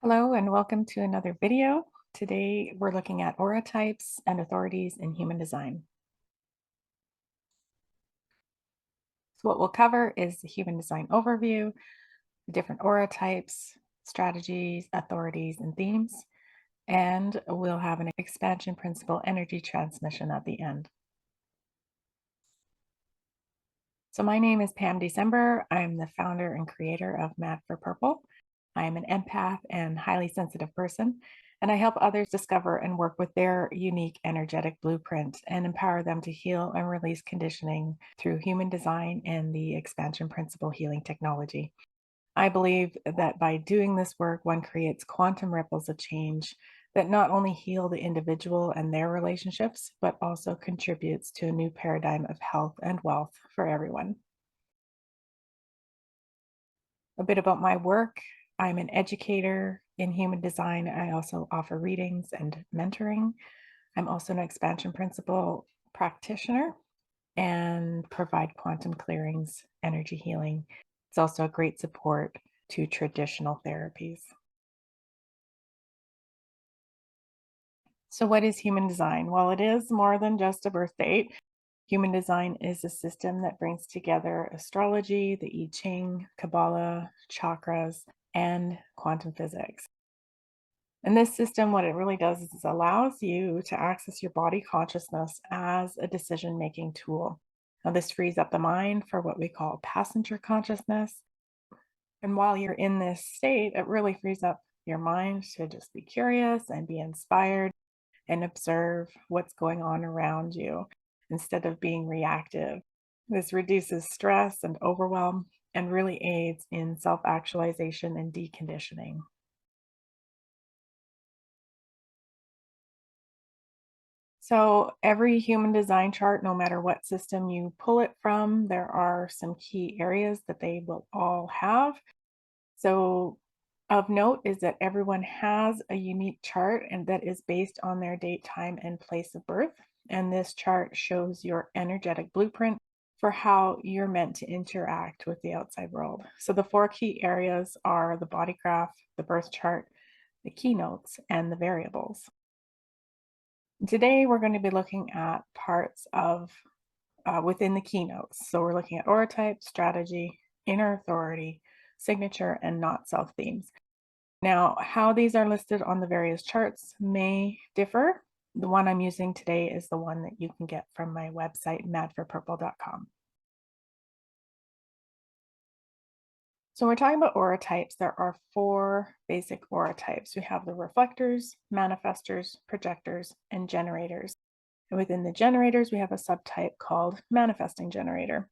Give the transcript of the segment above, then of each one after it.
Hello and welcome to another video. Today we're looking at aura types and authorities in human design. So what we'll cover is the human design overview, the different aura types, strategies, authorities, and themes, and we'll have an expansion principle energy transmission at the end. So my name is Pam December. I'm the founder and creator of Mad for Purple. I am an empath and highly sensitive person, and I help others discover and work with their unique energetic blueprint and empower them to heal and release conditioning through human design and the expansion principle healing technology. I believe that by doing this work, one creates quantum ripples of change that not only heal the individual and their relationships, but also contributes to a new paradigm of health and wealth for everyone. A bit about my work. I'm an educator in human design. I also offer readings and mentoring. I'm also an expansion principle practitioner and provide quantum clearings, energy healing. It's also a great support to traditional therapies. So, what is human design? Well, it is more than just a birth date. Human design is a system that brings together astrology, the I Ching, Kabbalah, chakras, and quantum physics. And this system, what it really does is it allows you to access your body consciousness as a decision making tool. Now, this frees up the mind for what we call passenger consciousness. And while you're in this state, it really frees up your mind to just be curious and be inspired and observe what's going on around you instead of being reactive. This reduces stress and overwhelm and really aids in self actualization and deconditioning. So, every human design chart, no matter what system you pull it from, there are some key areas that they will all have. So, of note is that everyone has a unique chart and that is based on their date, time, and place of birth. And this chart shows your energetic blueprint for how you're meant to interact with the outside world. So, the four key areas are the body graph, the birth chart, the keynotes, and the variables. Today, we're going to be looking at parts of within the keynotes. So, we're looking at aura type, strategy, inner authority, signature, and not self themes. Now, how these are listed on the various charts may differ. The one I'm using today is the one that you can get from my website, madforpurple.com. So we're talking about aura types. There are four basic aura types. We have the reflectors, manifestors, projectors, and generators. And within the generators, we have a subtype called manifesting generator.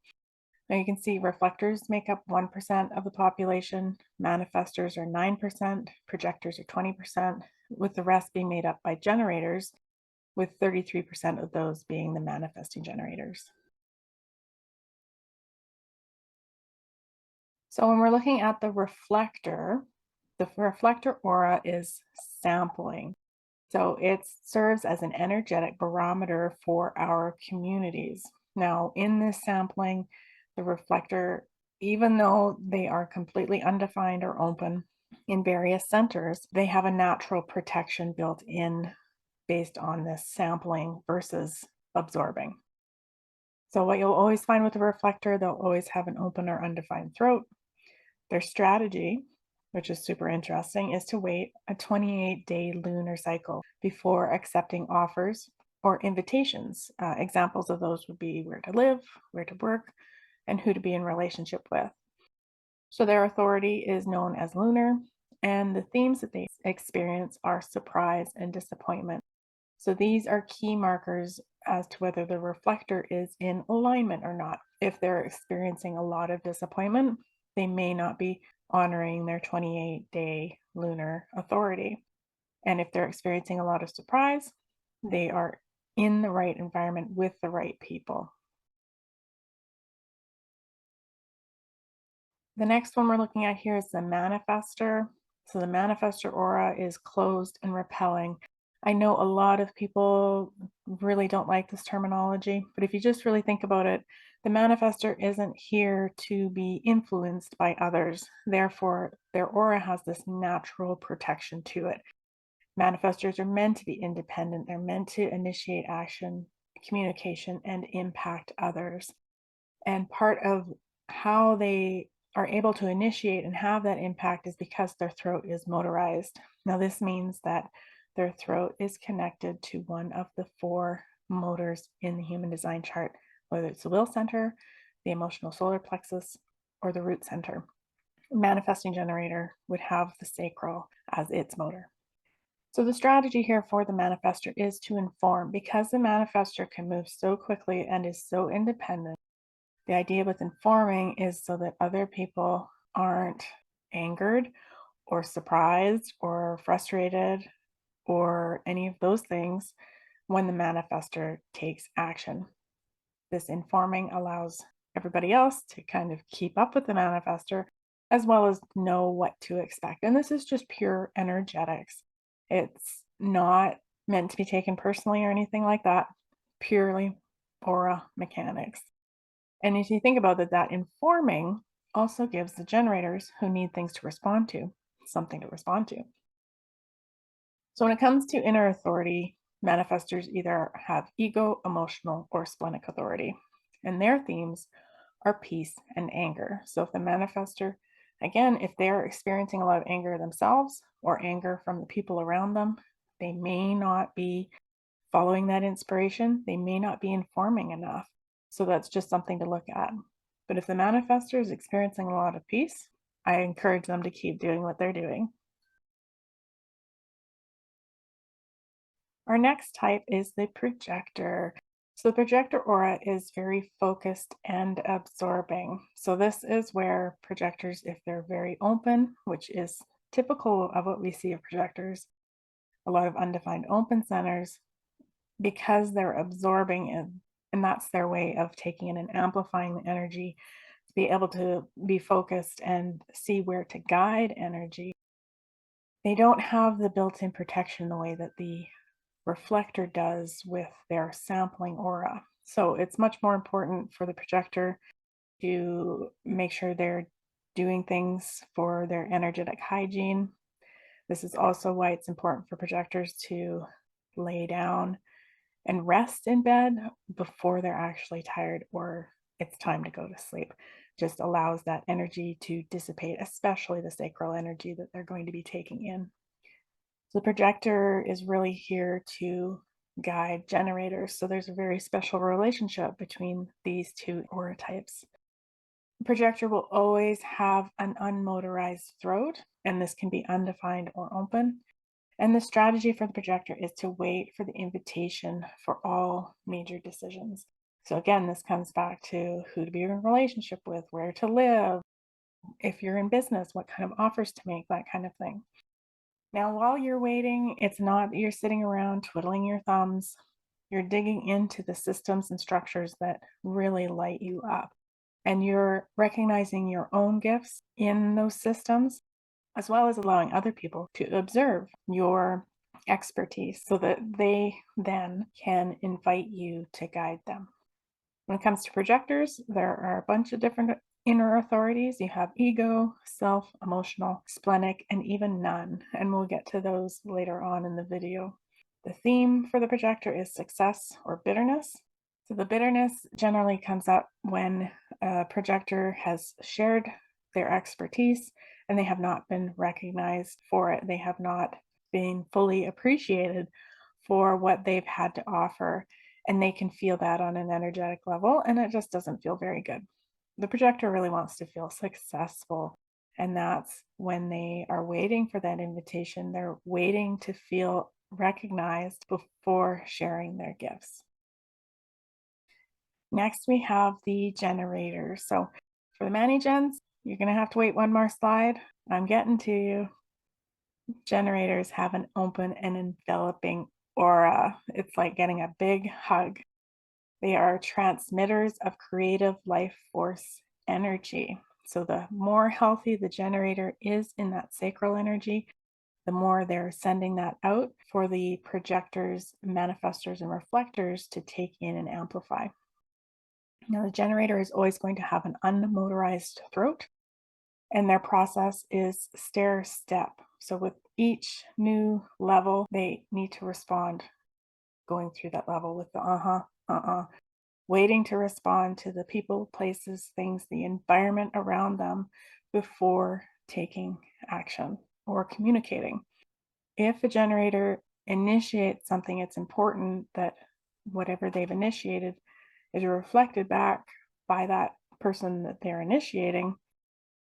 Now you can see reflectors make up 1% of the population, manifestors are 9%, projectors are 20%, with the rest being made up by generators, with 33% of those being the manifesting generators. So when we're looking at the reflector aura is sampling. So it serves as an energetic barometer for our communities. Now, in this sampling, the reflector, even though they are completely undefined or open in various centers, they have a natural protection built in based on this sampling versus absorbing. So, what you'll always find with a reflector, they'll always have an open or undefined throat. Their strategy, which is super interesting, is to wait a 28-day lunar cycle before accepting offers or invitations. Examples of those would be where to live, where to work, and who to be in relationship with. So their authority is known as lunar, and the themes that they experience are surprise and disappointment. So these are key markers as to whether the reflector is in alignment or not. If they're experiencing a lot of disappointment, they may not be honoring their 28-day lunar authority. And if they're experiencing a lot of surprise, they are in the right environment with the right people. The next one we're looking at here is the manifester. So the manifester aura is closed and repelling. I know a lot of people really don't like this terminology, but if you just really think about it, The manifester isn't here to be influenced by others. Therefore, their aura has this natural protection to it. Manifestors are meant to be independent. They're meant to initiate action, communication, and impact others. And part of how they are able to initiate and have that impact is because their throat is motorized. Now, this means that their throat is connected to one of the four motors in the human design chart, whether it's the will center, the emotional solar plexus, or the root center. Manifesting generator would have the sacral as its motor. So the strategy here for the manifestor is to inform. Because the manifestor can move so quickly and is so independent, the idea with informing is so that other people aren't angered or surprised or frustrated or any of those things when the manifestor takes action. This informing allows everybody else to kind of keep up with the manifestor as well as know what to expect. And this is just pure energetics. It's not meant to be taken personally or anything like that, purely aura mechanics. And if you think about it, that informing also gives the generators who need things to respond to something to respond to. So when it comes to inner authority, manifestors either have ego, emotional, or splenic authority. And their themes are peace and anger. So if the manifestor, again, if they're experiencing a lot of anger themselves or anger from the people around them, they may not be following that inspiration. They may not be informing enough. So that's just something to look at. But if the manifestor is experiencing a lot of peace, I encourage them to keep doing what they're doing. Our next type is the projector. So the projector aura is very focused and absorbing. So this is where projectors, if they're very open, which is typical of what we see of projectors, a lot of undefined open centers, because they're absorbing and that's their way of taking in and amplifying the energy to be able to be focused and see where to guide energy. They don't have the built-in protection the way that the reflector does with their sampling aura. So it's much more important for the projector to make sure they're doing things for their energetic hygiene. This is also why it's important for projectors to lay down and rest in bed before they're actually tired or it's time to go to sleep. Just allows that energy to dissipate, especially the sacral energy that they're going to be taking in. So the projector is really here to guide generators. So there's a very special relationship between these two aura types. The projector will always have an unmotorized throat, and this can be undefined or open. And the strategy for the projector is to wait for the invitation for all major decisions. So again, this comes back to who to be in a relationship with, where to live, if you're in business, what kind of offers to make, that kind of thing. Now, while you're waiting, it's not that you're sitting around twiddling your thumbs. You're digging into the systems and structures that really light you up. And you're recognizing your own gifts in those systems, as well as allowing other people to observe your expertise so that they then can invite you to guide them. When it comes to projectors, there are a bunch of different inner authorities. You have ego, self, emotional, splenic, and even none. And we'll get to those later on in the video. The theme for the projector is success or bitterness. So the bitterness generally comes up when a projector has shared their expertise and they have not been recognized for it. They have not been fully appreciated for what they've had to offer. And they can feel that on an energetic level, and it just doesn't feel very good. The projector really wants to feel successful. And that's when they are waiting for that invitation. They're waiting to feel recognized before sharing their gifts. Next, we have the generator. So for the Mani-Gens, you're going to have to wait one more slide. I'm getting to you. Generators have an open and enveloping aura. It's like getting a big hug. They are transmitters of creative life force energy. So the more healthy the generator is in that sacral energy, the more they're sending that out for the projectors, manifestors, and reflectors to take in and amplify. Now, the generator is always going to have an unmotorized throat, and their process is stair step. So, with each new level, they need to respond going through that level with the waiting to respond to the people, places, things, the environment around them before taking action or communicating. If a generator initiates something, it's important that whatever they've initiated is reflected back by that person that they're initiating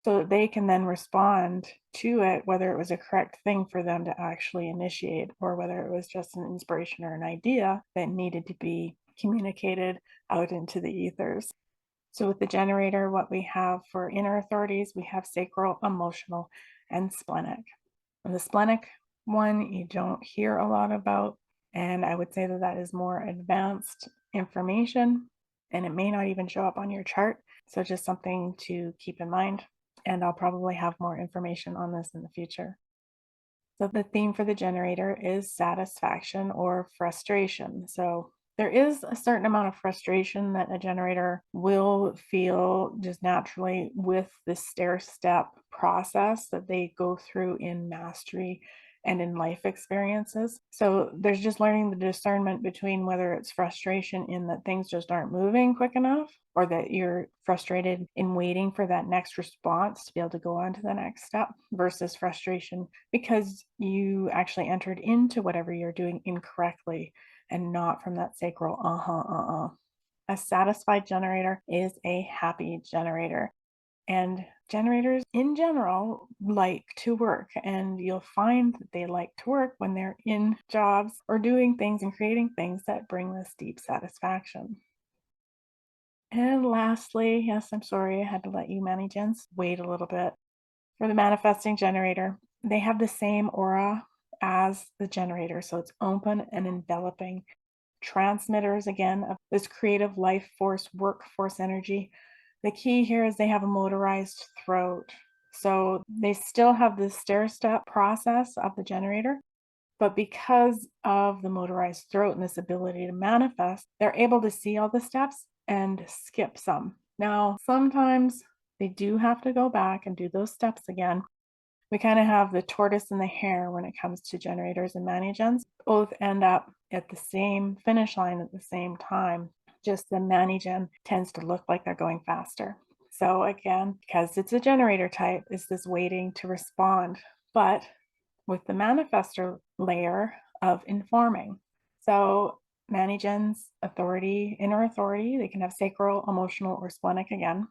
so that they can then respond to it, whether it was a correct thing for them to actually initiate or whether it was just an inspiration or an idea that needed to be communicated out into the ethers. So, with the generator, what we have for inner authorities, we have sacral, emotional, and splenic. And the splenic one, you don't hear a lot about. And I would say that that is more advanced information and it may not even show up on your chart. So, just something to keep in mind. And I'll probably have more information on this in the future. So the theme for the generator is satisfaction or frustration. So there is a certain amount of frustration that a generator will feel just naturally with the stair step process that they go through in mastery and in life experiences. So there's just learning the discernment between whether it's frustration in that things just aren't moving quick enough or that you're frustrated in waiting for that next response to be able to go on to the next step versus frustration because you actually entered into whatever you're doing incorrectly and not from that sacral A satisfied generator is a happy generator. And generators in general like to work, and you'll find that they like to work when they're in jobs or doing things and creating things that bring this deep satisfaction. And lastly, yes, I'm sorry I had to let you managers wait a little bit. For the manifesting generator, they have the same aura as the generator, so it's open and enveloping. Transmitters again of this creative life force, workforce energy. The key here is they have a motorized throat. So they still have the stair step process of the generator, but because of the motorized throat and this ability to manifest, they're able to see all the steps and skip some. Now, sometimes they do have to go back and do those steps again. We kind of have the tortoise and the hare when it comes to generators and manigens. Both end up at the same finish line at the same time. Just the manigen tends to look like they're going faster. So again, because it's a generator type, is this waiting to respond, but with the manifestor layer of informing. So manigens, authority, inner authority, they can have sacral, emotional, or splenic again.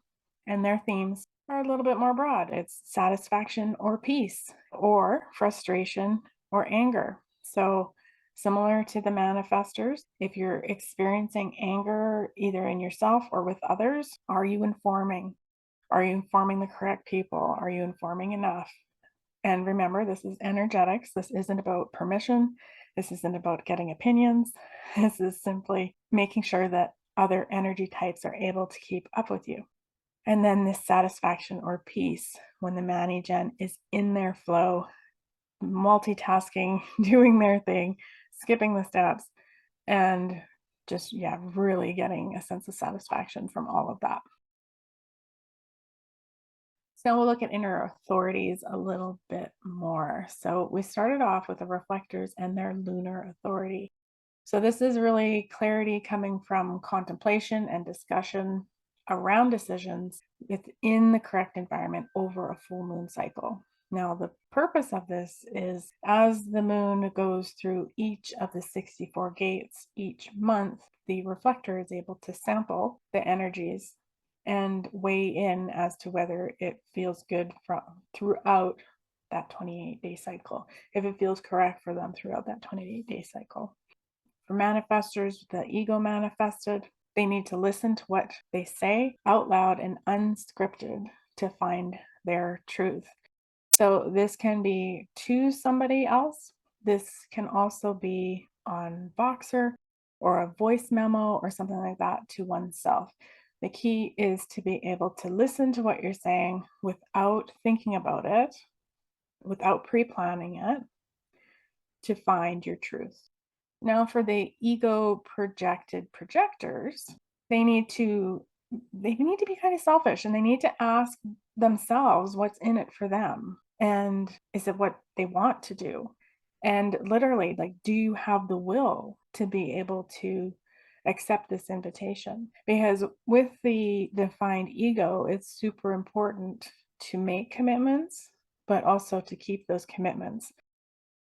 And their themes are a little bit more broad. It's satisfaction or peace, or frustration or anger. So, similar to the manifestors, if you're experiencing anger either in yourself or with others, are you informing? Are you informing the correct people? Are you informing enough? And remember, this is energetics. This isn't about permission. This isn't about getting opinions. This is simply making sure that other energy types are able to keep up with you. And then this satisfaction or peace when the manigen is in their flow, multitasking, doing their thing, skipping the steps, and just, yeah, really getting a sense of satisfaction from all of that. So we'll look at inner authorities a little bit more. So we started off with the reflectors and their lunar authority. So this is really clarity coming from contemplation and discussion around decisions within the correct environment over a full moon cycle. Now, the purpose of this is as the moon goes through each of the 64 gates each month, the reflector is able to sample the energies and weigh in as to whether it feels good throughout that 28-day cycle, if it feels correct for them throughout that 28-day cycle. For manifestors, the ego manifested, they need to listen to what they say out loud and unscripted to find their truth. So this can be to somebody else. This can also be on Voxer or a voice memo or something like that to oneself. The key is to be able to listen to what you're saying without thinking about it, without pre-planning it, to find your truth. Now, for the ego projected projectors, they need to they need to be kind of selfish and they need to ask themselves what's in it for them. And is it what they want to do? And literally, like, do you have the will to be able to accept this invitation? Because with the defined ego, it's super important to make commitments, but also to keep those commitments.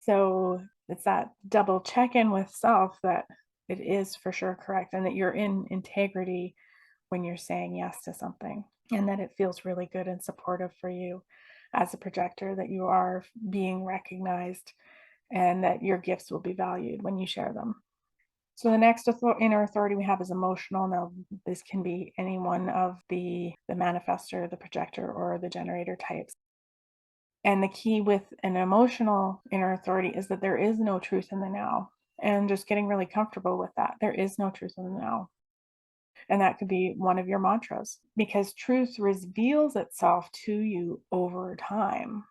So it's that double check in with self that it is for sure correct and that you're in integrity when you're saying yes to something, and that it feels really good and supportive for you as a projector, that you are being recognized and that your gifts will be valued when you share them. So the next inner authority we have is emotional. Now, this can be any one of the manifestor, the projector, or the generator types. And the key with an emotional inner authority is that there is no truth in the now. And just getting really comfortable with that. There is no truth in the now. And that could be one of your mantras because truth reveals itself to you over time.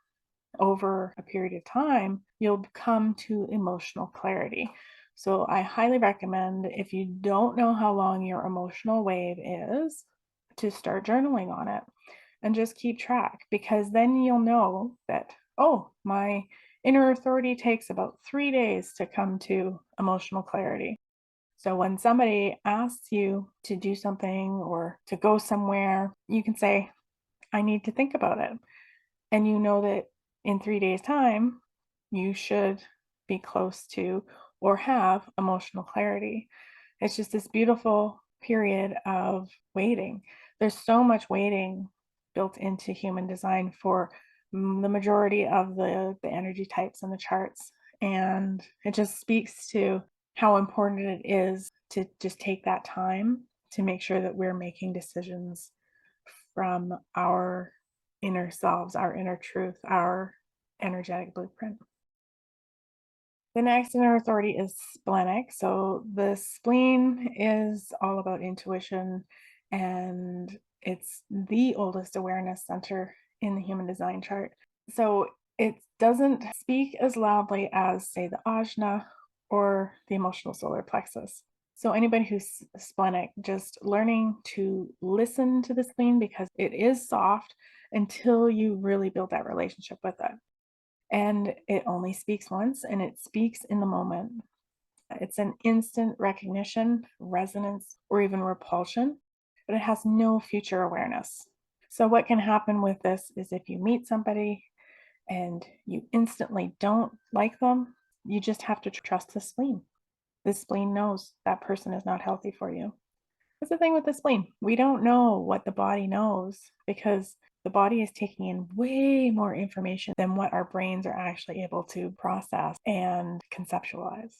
Over a period of time, you'll come to emotional clarity. So I highly recommend, if you don't know how long your emotional wave is, to start journaling on it and just keep track, because then you'll know that, oh, my inner authority takes about 3 days to come to emotional clarity. So when somebody asks you to do something or to go somewhere, you can say, I need to think about it. And you know that in 3 days' time, you should be close to or have emotional clarity. It's just this beautiful period of waiting. There's so much waiting built into human design for the majority of the energy types in the charts. And it just speaks to how important it is to just take that time to make sure that we're making decisions from our inner selves, our inner truth, our energetic blueprint. The next inner authority is splenic. So the spleen is all about intuition, and it's the oldest awareness center in the human design chart. So it doesn't speak as loudly as, say, the ajna or the emotional solar plexus. So anybody who's splenic, just learning to listen to the spleen because it is soft until you really build that relationship with it. And it only speaks once and it speaks in the moment. It's an instant recognition, resonance, or even repulsion, but it has no future awareness. So, what can happen with this is if you meet somebody and you instantly don't like them, you just have to trust the spleen. The spleen knows that person is not healthy for you. That's the thing with the spleen. We don't know what the body knows because the body is taking in way more information than what our brains are actually able to process and conceptualize.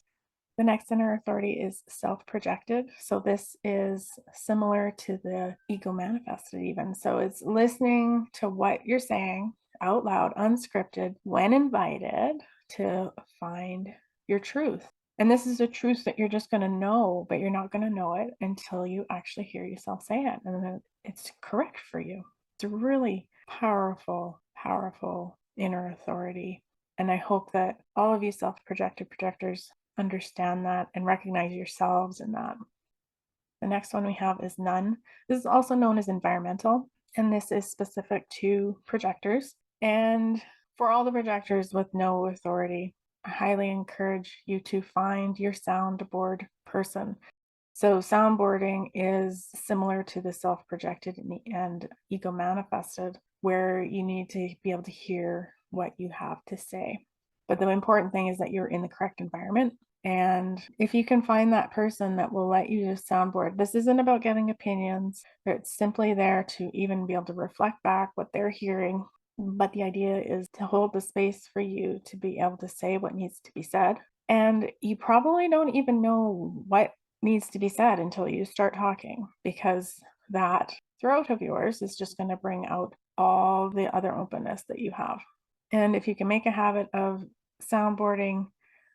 The next inner authority is self projected. So, this is similar to the ego manifested, even. So, it's listening to what you're saying out loud, unscripted, when invited to find your truth. And this is a truth that you're just going to know, but you're not going to know it until you actually hear yourself say it. And then it's correct for you. It's a really powerful, powerful inner authority. And I hope that all of you self projected projectors understand that and recognize yourselves in that. The next one we have is none. This is also known as environmental, and this is specific to projectors. And for all the projectors with no authority, I highly encourage you to find your soundboard person. So soundboarding is similar to the self-projected and ego manifested, where you need to be able to hear what you have to say. But the important thing is that you're in the correct environment. And if you can find that person that will let you just soundboard, this isn't about getting opinions. It's simply there to even be able to reflect back what they're hearing. But the idea is to hold the space for you to be able to say what needs to be said. And you probably don't even know what needs to be said until you start talking, because that throat of yours is just going to bring out all the other openness that you have. And if you can make a habit of soundboarding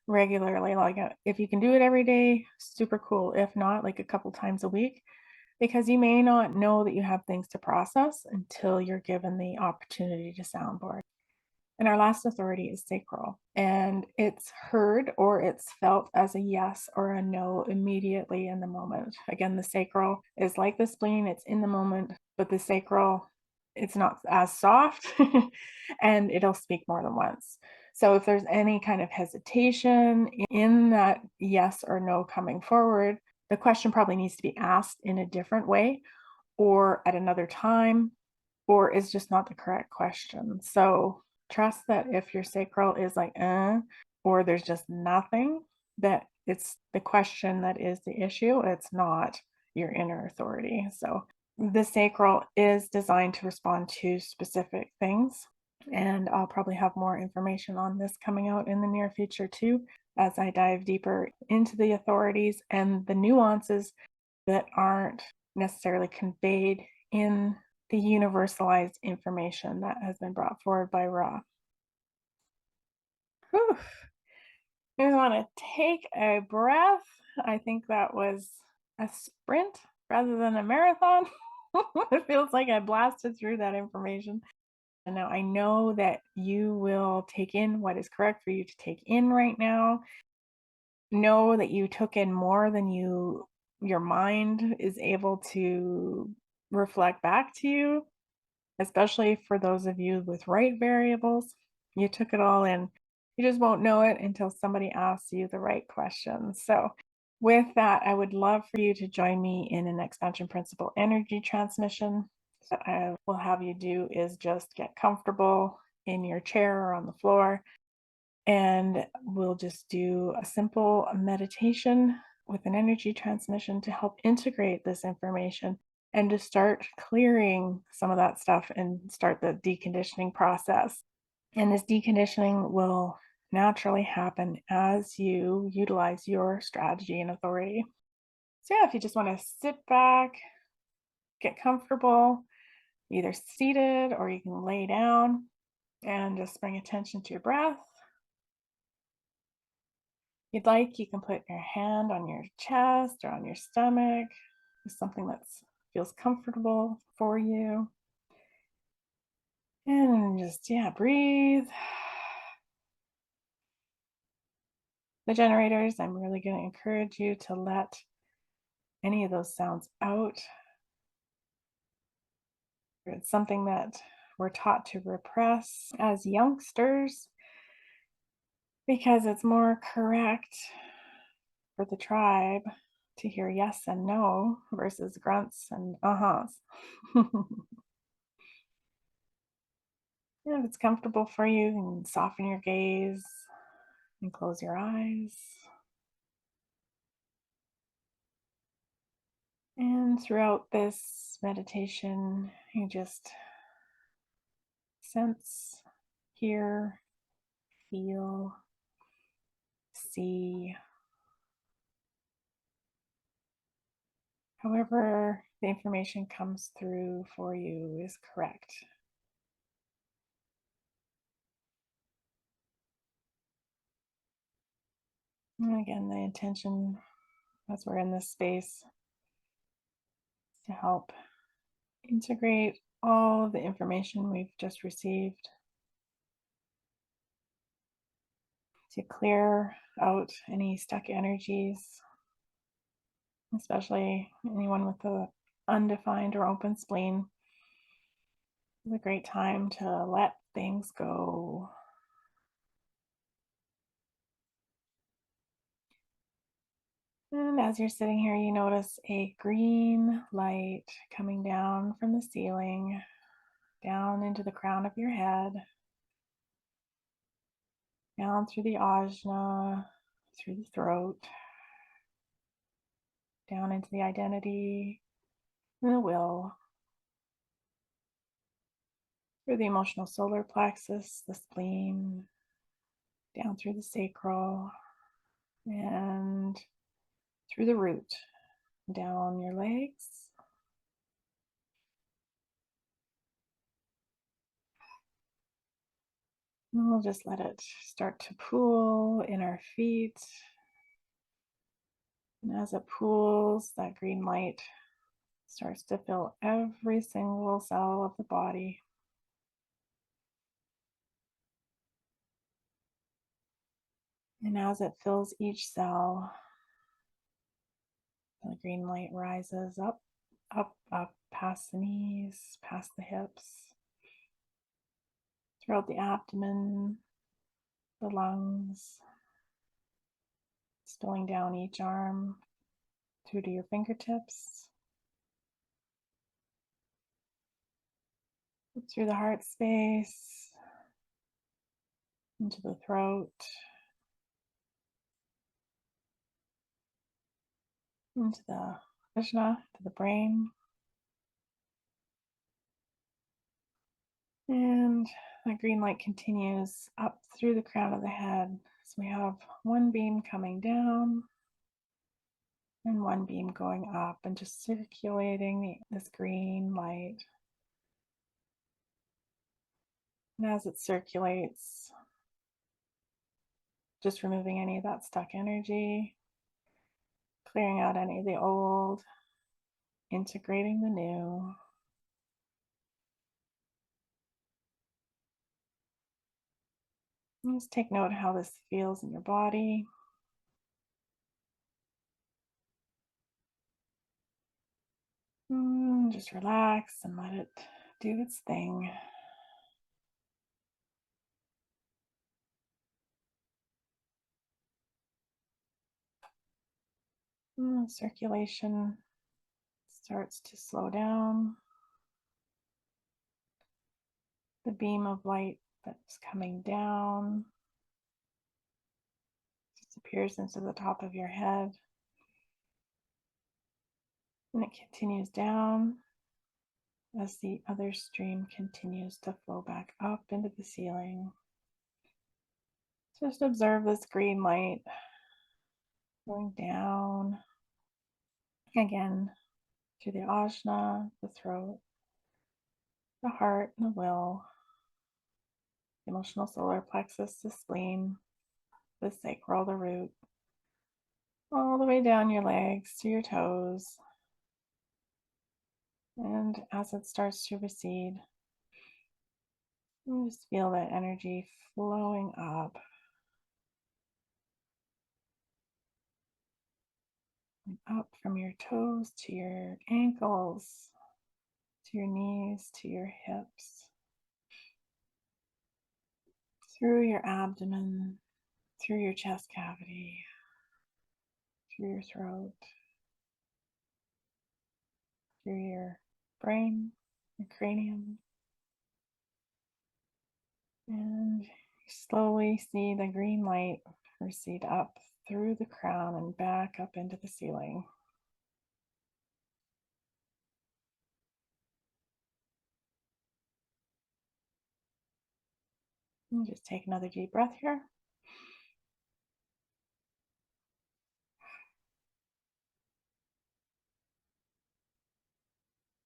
regularly, like if you can do it every day, super cool. If not, like a couple times a week, because you may not know that you have things to process until you're given the opportunity to soundboard. And our last authority is sacral. And it's heard or it's felt as a yes or a no immediately in the moment. Again, the sacral is like the spleen, it's in the moment, but the sacral, it's not as soft and it'll speak more than once. So if there's any kind of hesitation in that yes or no coming forward, the question probably needs to be asked in a different way or at another time, or is just not the correct question. So trust that if your sacral is like, or there's just nothing, that it's the question that is the issue. It's not your inner authority. So the sacral is designed to respond to specific things. And I'll probably have more information on this coming out in the near future too, as I dive deeper into the authorities and the nuances that aren't necessarily conveyed in the universalized information that has been brought forward by Ra. Whew. I just want to take a breath. I think that was a sprint rather than a marathon. It feels like I blasted through that information. And now I know that you will take in what is correct for you to take in right now. Know that you took in more than your mind is able to reflect back to you, especially for those of you with right variables. You took it all in. You just won't know it until somebody asks you the right questions. So, with that, I would love for you to join me in an expansion principle energy transmission. So, what I will have you do is just get comfortable in your chair or on the floor, and we'll just do a simple meditation with an energy transmission to help integrate this information and to start clearing some of that stuff and start the deconditioning process. And this deconditioning will naturally happen as you utilize your strategy and authority. So, yeah, if you just want to sit back, get comfortable, either seated or you can lay down and just bring attention to your breath. If you'd like, you can put your hand on your chest or on your stomach, something that feels comfortable for you. And just, yeah, breathe. The generators, I'm really going to encourage you to let any of those sounds out. It's something that we're taught to repress as youngsters because it's more correct for the tribe to hear yes and no versus grunts and uh-huhs. If it's comfortable for you, you can soften your gaze and close your eyes. And throughout this meditation, you just sense, hear, feel, see. However, the information comes through for you is correct. And again, the intention as we're in this space to help integrate all of the information we've just received, to clear out any stuck energies, especially anyone with the undefined or open spleen. It's a great time to let things go. And as you're sitting here, you notice a green light coming down from the ceiling, down into the crown of your head, down through the ajna, through the throat, down into the identity and the will, through the emotional solar plexus, the spleen, down through the sacral, and through the root, down your legs. And we'll just let it start to pool in our feet. And as it pools, that green light starts to fill every single cell of the body. And as it fills each cell, the green light rises up, up, up, past the knees, past the hips, throughout the abdomen, the lungs, spilling down each arm through to your fingertips, through the heart space, into the throat, into the ajna, to the brain. And that green light continues up through the crown of the head. So we have one beam coming down and one beam going up, and just circulating this green light. And as it circulates, just removing any of that stuck energy, clearing out any of the old, integrating the new. And just take note how this feels in your body. Just relax and let it do its thing. Circulation starts to slow down. The beam of light that's coming down disappears into the top of your head. And it continues down as the other stream continues to flow back up into the ceiling. Just observe this green light going down again through the ajna, the throat, the heart, and the will, the emotional solar plexus, the spleen, the sacral, the root, all the way down your legs to your toes. And as it starts to recede, you just feel that energy flowing up and up from your toes to your ankles, to your knees, to your hips, through your abdomen, through your chest cavity, through your throat, through your brain, your cranium. And you slowly see the green light recede up through the crown and back up into the ceiling. And just take another deep breath here.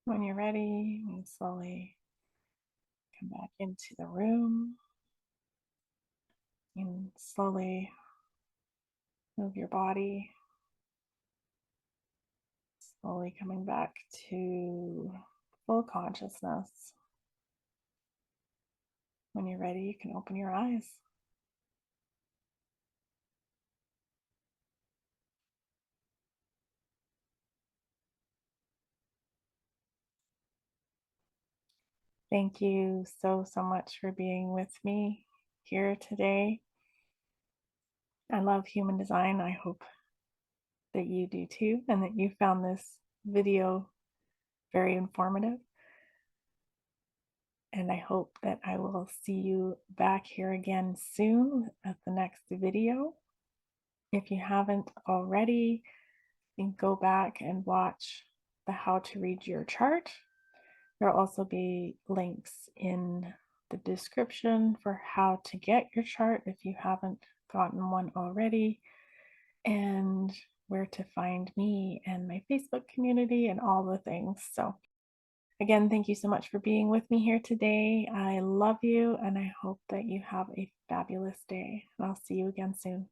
When you're ready, you can slowly come back into the room and slowly move your body, slowly coming back to full consciousness. When you're ready, you can open your eyes. Thank you so much for being with me here today. I love human design. I hope that you do too, and that you found this video very informative. And I hope that I will see you back here again soon at the next video. If you haven't already, you can go back and watch the How to Read Your Chart. There will also be links in the description for how to get your chart if you haven't gotten one already, and where to find me and my Facebook community and all the things. So again, thank you so much for being with me here today. I love you, and I hope that you have a fabulous day. And I'll see you again soon.